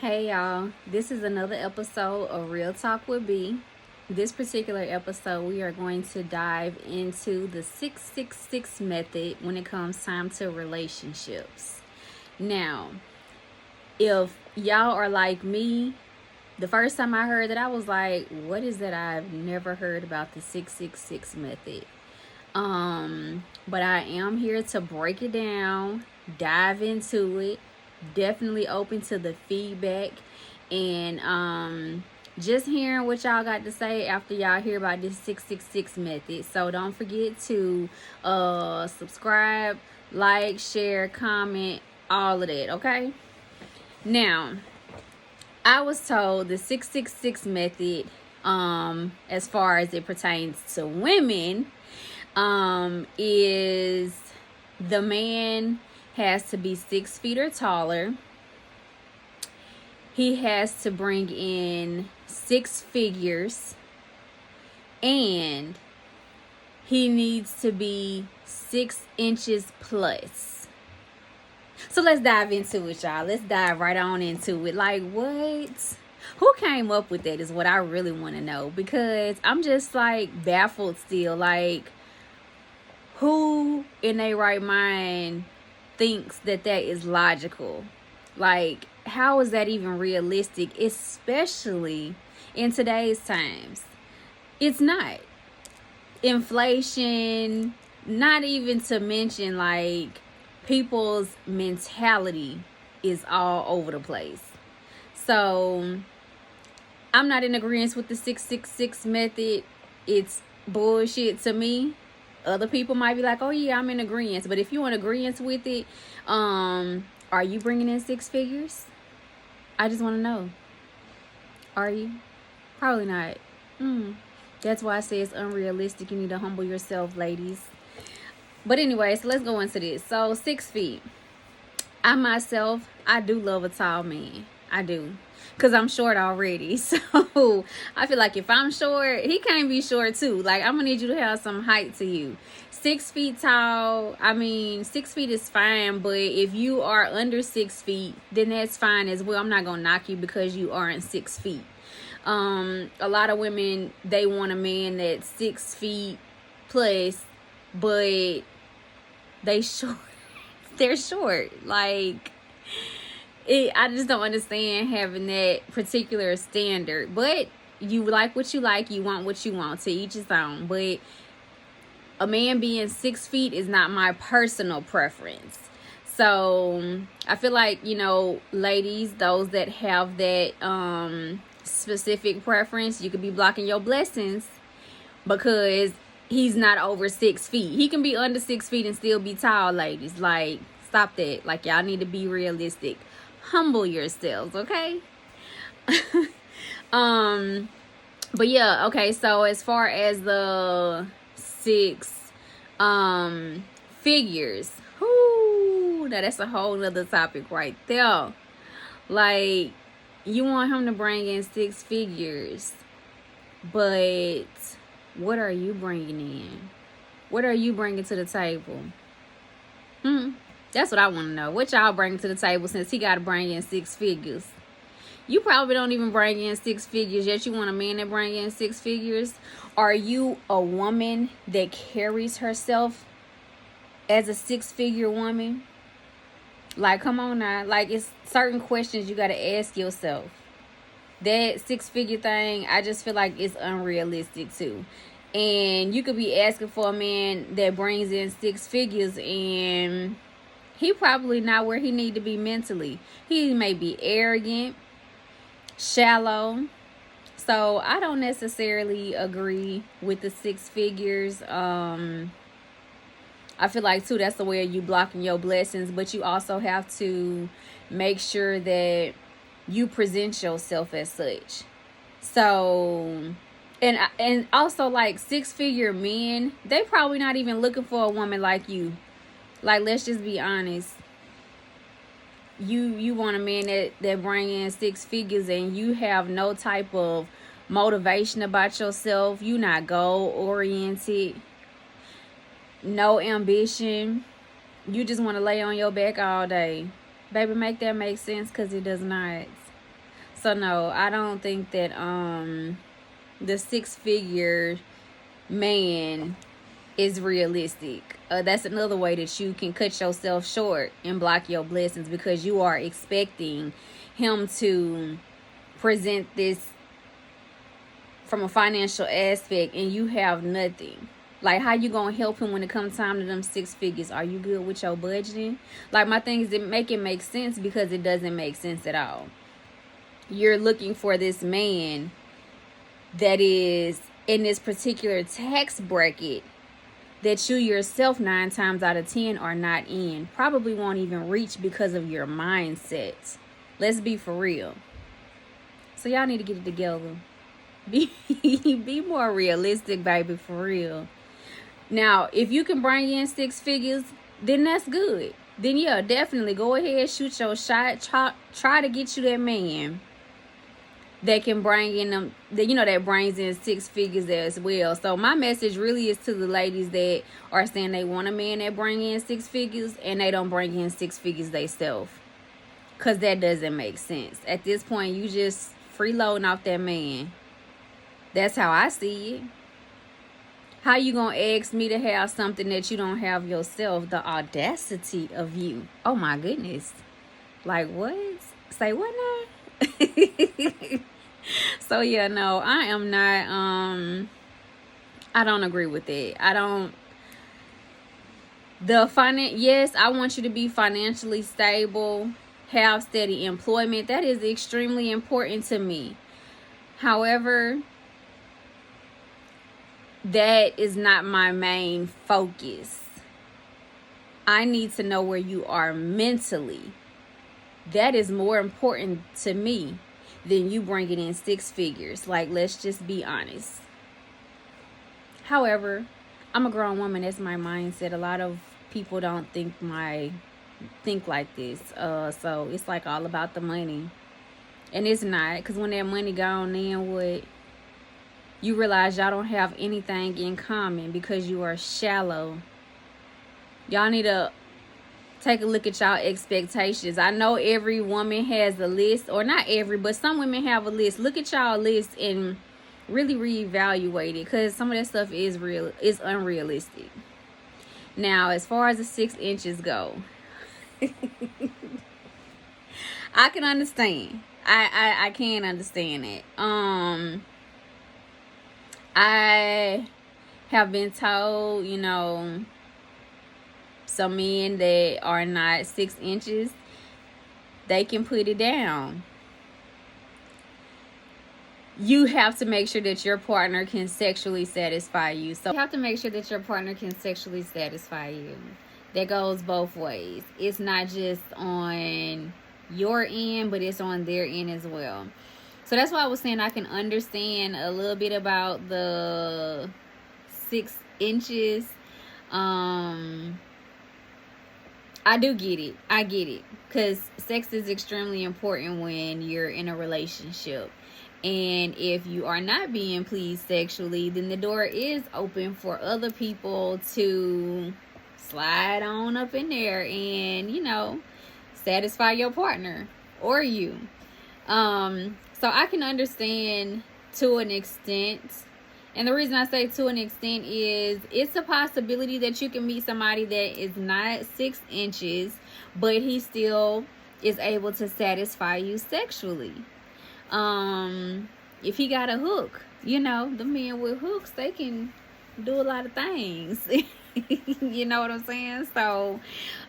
Hey y'all, this is another episode of Real Talk with B. This particular episode, we are going to dive into the 666 method when it comes time to relationships. Now, if y'all are like me, the first time I heard that, I was like, what is that? I've never heard about the 666 method. But I am here to break it down, dive into it, definitely open to the feedback and just hearing what y'all got to say after y'all hear about this 666 method. So don't forget to subscribe, like, share, comment, all of that, okay? Now, I was told the 666 method, as far as it pertains to women, is the man has to be 6 feet or taller. He has to bring in 6 figures, and he needs to be 6 inches plus. So let's dive into it, y'all. Let's dive right on into it. Like, what? Who came up with that is what I really want to know, because I'm just like baffled still. Like, who in their right mind thinks that that is logical? Like, how is that even realistic, especially in today's times? It's not. Inflation, not even to mention, like, people's mentality is all over the place. So, I'm not in agreement with the 666 method. It's bullshit to me. Other people might be like, oh yeah, I'm in agreement. But if you're in agreement with it, are you bringing in 6 figures? I just want to know. Are you? Probably not. That's why I say it's unrealistic. You need to humble yourself, ladies. But anyway, so let's go into this. So 6 feet. I myself, I do love a tall man. I do. Because I'm short already. So I feel like if I'm short, he can't be short too. Like, I'm going to need you to have some height to you. 6 feet tall, I mean, 6 feet is fine. But if you are under 6 feet, then that's fine as well. I'm not going to knock you because you aren't 6 feet. A lot of women, they want a man that's 6 feet plus, but they short. They're short. Like, I just don't understand having that particular standard. But you like what you like, you want what you want, to each his own. But a man being 6 feet is not my personal preference. So I feel like, ladies, those that have that specific preference, you could be blocking your blessings because he's not over 6 feet. He can be under 6 feet and still be tall, ladies. Like, stop that. Like, y'all need to be realistic. Humble yourselves, okay? But yeah, okay, so as far as the 6 figures, now that's a whole nother topic right there. Like, you want him to bring in 6 figures, but what are you bringing in? What are you bringing to the table? That's what I want to know. What y'all bringing to the table, since he got to bring in 6 figures? You probably don't even bring in 6 figures, yet you want a man that bring in 6 figures. Are you a woman that carries herself as a 6-figure woman? Like, come on now. Like, it's certain questions you got to ask yourself. That 6-figure thing, I just feel like it's unrealistic too. And you could be asking for a man that brings in 6 figures, and he probably not where he need to be mentally. He may be arrogant, shallow. So I don't necessarily agree with the 6 figures. I feel like too, that's the way you blocking your blessings. But you also have to make sure that you present yourself as such. So, and also, like, 6-figure men, they probably not even looking for a woman like you. Like, let's just be honest. You want a man that bring in 6 figures, and you have no type of motivation about yourself. You not goal oriented, no ambition. You just want to lay on your back all day. Baby, make that make sense, because it does not. So no, I don't think that the 6-figure man is realistic. That's another way that you can cut yourself short and block your blessings, because you are expecting him to present this from a financial aspect and you have nothing. Like, how you gonna help him when it comes time to them 6 figures? Are you good with your budgeting? Like, my thing is, it make sense, because it doesn't make sense at all. You're looking for this man that is in this particular tax bracket that you yourself 9 times out of 10 are not in. Probably won't even reach because of your mindset. Let's be for real. So y'all need to get it together. Be more realistic, baby, for real. Now, if you can bring in 6 figures, then that's good. Then yeah, definitely go ahead, shoot your shot. Try to get you that man that can bring in them, that brings in 6 figures as well. So my message really is to the ladies that are saying they want a man that bring in 6 figures and they don't bring in 6 figures themselves, because that doesn't make sense. At this point, you just freeloading off that man. That's how I see it. How you gonna ask me to have something that you don't have yourself? The audacity of you. Oh my goodness. Like, what? Say what now? So yeah, no, I am not, I don't agree with it. Yes, I want you to be financially stable, have steady employment. That is extremely important to me. However, that is not my main focus. I need to know where you are mentally. That is more important to me than you bringing in 6 figures. Like, let's just be honest. However, I'm a grown woman. That's my mindset. A lot of people don't think like this. So it's like all about the money. And it's not. Because when that money gone, then what? You realize y'all don't have anything in common because you are shallow. Y'all need to take a look at y'all expectations. I know every woman has a list, or not every, but some women have a list. Look at y'all list and really reevaluate it, because some of that stuff is unrealistic. Now, as far as the 6 inches go, I can understand. I can understand it. I have been told, some men that are not 6 inches, they can put it down. You have to make sure that your partner can sexually satisfy you. So you have to make sure that your partner can sexually satisfy you. That goes both ways. It's not just on your end, but it's on their end as well. So that's why I was saying I can understand a little bit about the 6 inches. I do get it. I get it. Because sex is extremely important when you're in a relationship. And if you are not being pleased sexually, then the door is open for other people to slide on up in there and, satisfy your partner or you. So I can understand to an extent. And the reason I say to an extent is it's a possibility that you can meet somebody that is not 6 inches, but he still is able to satisfy you sexually. If he got a hook, the men with hooks, they can do a lot of things. You know what I'm saying? So,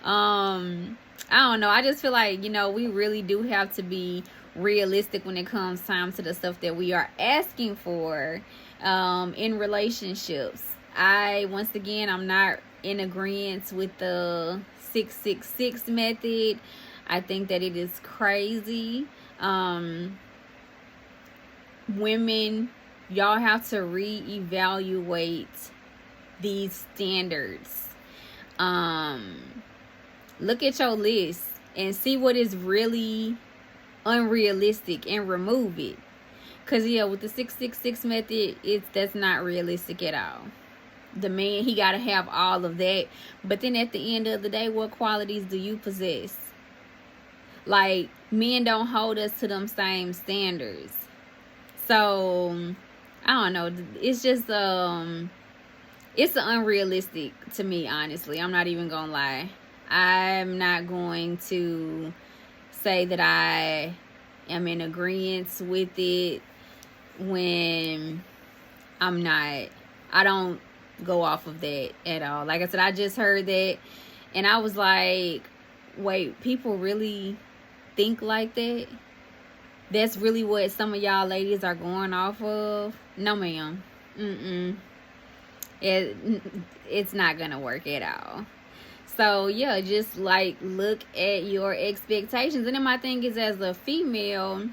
I don't know. I just feel like, we really do have to be realistic when it comes time to the stuff that we are asking for in relationships. Once again, I'm not in agreement with the 666 method. I think that it is crazy. Women, y'all have to reevaluate these standards. Look at your list and see what is really unrealistic and remove it. Because with the 666 method, that's not realistic at all. The man, he got to have all of that. But then at the end of the day, what qualities do you possess? Like, men don't hold us to them same standards. So I don't know. It's just it's unrealistic to me, honestly. I'm not even gonna lie. I'm not going to say that I am in agreement with it when I'm not. I don't go off of that at all. Like I said, I just heard that and I was like, wait, people really think like that? That's really what some of y'all ladies are going off of? No, ma'am. It's not gonna work at all. So yeah, just like look at your expectations. And then my thing is, as a female,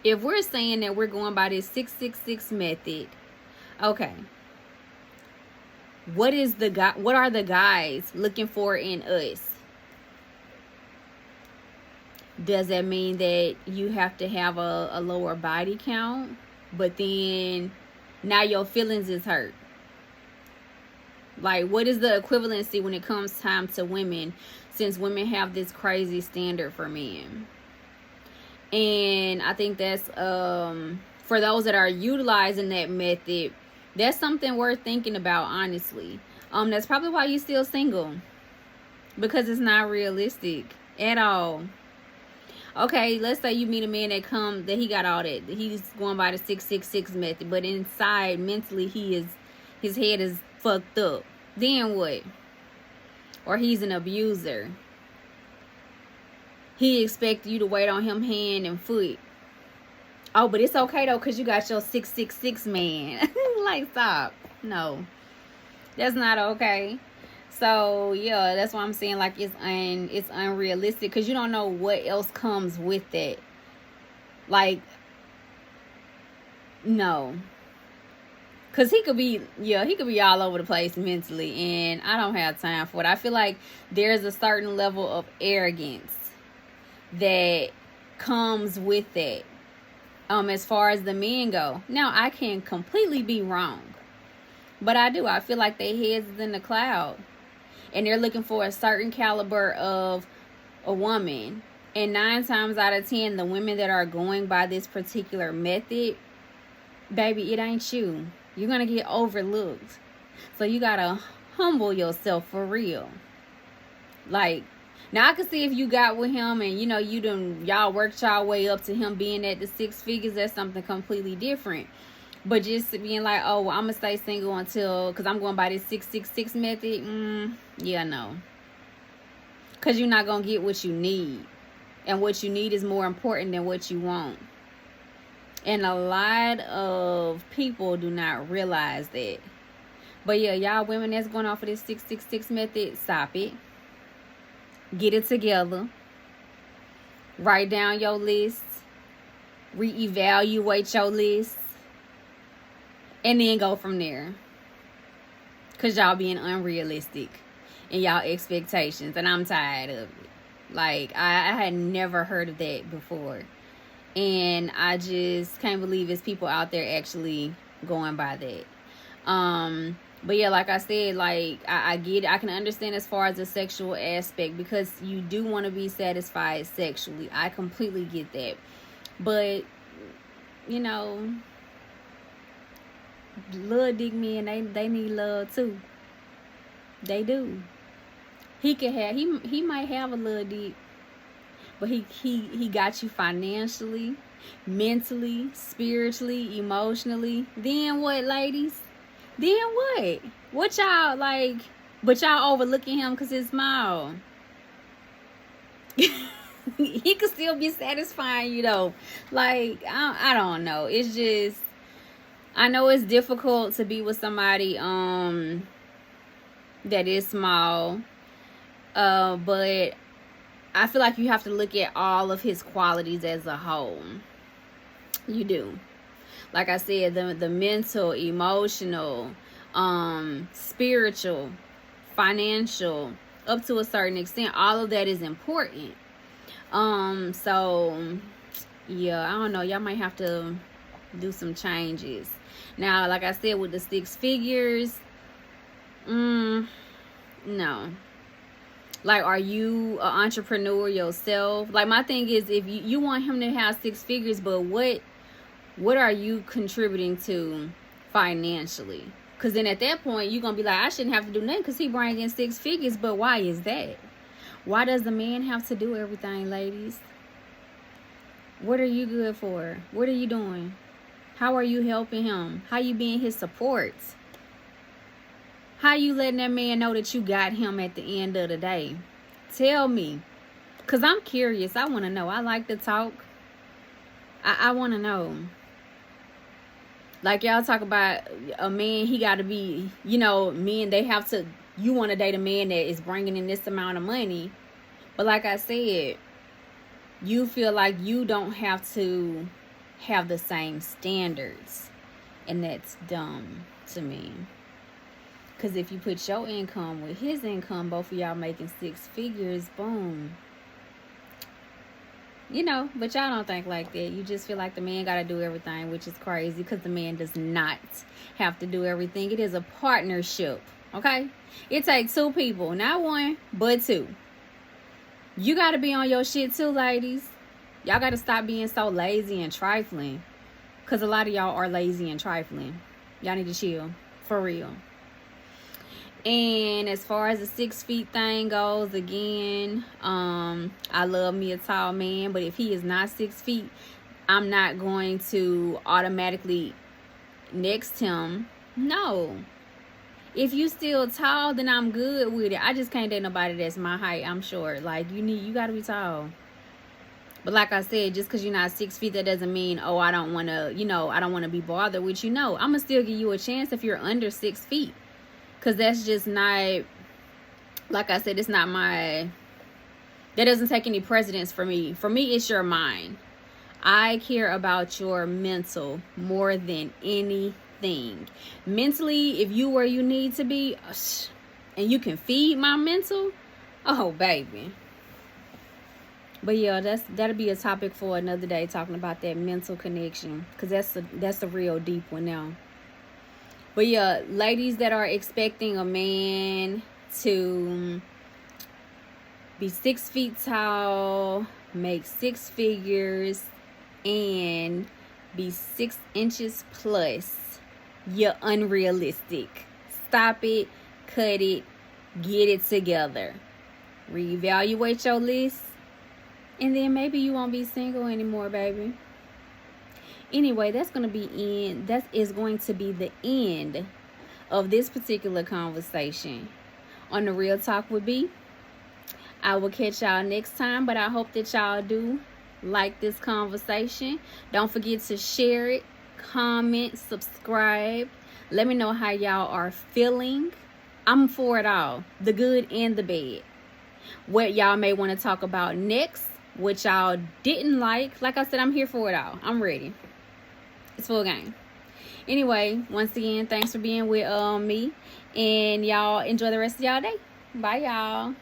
if we're saying that we're going by this 666 method, okay, what are the guys looking for in us? Does that mean that you have to have a lower body count, but then now your feelings is hurt? Like, what is the equivalency when it comes time to women, since women have this crazy standard for men? And I think that's for those that are utilizing that method, that's something worth thinking about, honestly. That's probably why you're still single, because it's not realistic at all. Okay, let's say you meet a man that he got all that. He's going by the 666 method, but inside, mentally, his head is fucked up. Then what? Or he's an abuser. He expects you to wait on him hand and foot. Oh, but it's okay though, because you got your 666 man. Like, stop. No. That's not okay. So yeah, that's why I'm saying, like, it's unrealistic, because you don't know what else comes with that. Like, no, because he could be all over the place mentally, and I don't have time for it. I feel like there's a certain level of arrogance that comes with that, as far as the men go. Now, I can completely be wrong, but I feel like their heads is in the cloud. And they're looking for a certain caliber of a woman. And 9 times out of 10, the women that are going by this particular method, baby, it ain't you. You're going to get overlooked. So you got to humble yourself for real. Like, now I can see if you got with him and, y'all worked y'all way up to him being at the 6 figures. That's something completely different. But just being like, oh, well, I'm going to stay single because I'm going by this 666 method. Yeah, no. Because you're not going to get what you need. And what you need is more important than what you want. And a lot of people do not realize that. But yeah, y'all women that's going off of this 666 method, stop it. Get it together. Write down your list. Reevaluate your list. And then go from there. Because y'all being unrealistic in y'all expectations. And I'm tired of it. Like, I had never heard of that before. And I just can't believe it's people out there actually going by that. But yeah, like I said, like, I get it. I can understand as far as the sexual aspect, because you do want to be satisfied sexually. I completely get that. But, love dick men, they need love too. They do. He might have a little dick, but he got you financially, mentally, spiritually, emotionally. Then what, ladies? Then what? What y'all like? But y'all overlooking him because it's small. He could still be satisfying you though. Like, I don't know. It's just, I know it's difficult to be with somebody that is small, but I feel like you have to look at all of his qualities as a whole. You do. Like I said, the mental, emotional, spiritual, financial, up to a certain extent, all of that is important. So yeah, I don't know. Y'all might have to do some changes. Now, like I said, with the 6 figures, no. Like, are you an entrepreneur yourself? Like, my thing is, if you want him to have 6 figures, but what are you contributing to financially? Because then at that point, you're going to be like, I shouldn't have to do nothing because he bringing in 6 figures. But why is that? Why does the man have to do everything, ladies? What are you good for? What are you doing? How are you helping him? How you being his support? How you letting that man know that you got him at the end of the day? Tell me. Because I'm curious. I want to know. I like to talk. I want to know. Like, y'all talk about a man, he got to be, you know, men, they have to, you want to date a man that is bringing in this amount of money. But like I said, you feel like you don't have to have the same standards. And that's dumb to me. Because if you put your income with his income, both of y'all making 6 figures, boom. You know, but y'all don't think like that. You just feel like the man got to do everything, which is crazy because the man does not have to do everything. It is a partnership, okay? It takes 2 people, not 1, but 2. You got to be on your shit too, ladies. Y'all got to stop being so lazy and trifling because a lot of y'all are lazy and trifling. Y'all need to chill, for real. And as far as the 6 feet thing goes, again, I love me a tall man, but if he is not 6 feet, I'm not going to automatically next him. No. If you still tall, then I'm good with it. I just can't date nobody that's my height. I'm short. Like, you gotta be tall. But like I said, just because you're not 6 feet, that doesn't mean, oh, I don't want to, you know, I don't want to be bothered with you. No, I'm gonna still give you a chance if you're under 6 feet. Because that's just not, like I said, it's not my, that doesn't take any precedence for me. For me, it's your mind. I care about your mental more than anything. Mentally, if you where you need to be, and you can feed my mental, oh, baby. But yeah, that'll be a topic for another day, talking about that mental connection. Because that's a real deep one now. But yeah, ladies that are expecting a man to be 6 feet tall, make 6 figures, and be 6 inches plus, you're unrealistic. Stop it, cut it, get it together. Reevaluate your list, and then maybe you won't be single anymore, baby. Anyway, that is going to be the end of this particular conversation on The Real Talk with B. I will catch y'all next time, but I hope that y'all do like this conversation. Don't forget to share it, comment, subscribe. Let me know how y'all are feeling. I'm for it all, the good and the bad. What y'all may want to talk about next, what y'all didn't like. Like I said, I'm here for it all. I'm ready. It's full game. Anyway, once again, thanks for being with me. And y'all enjoy the rest of y'all day. Bye, y'all.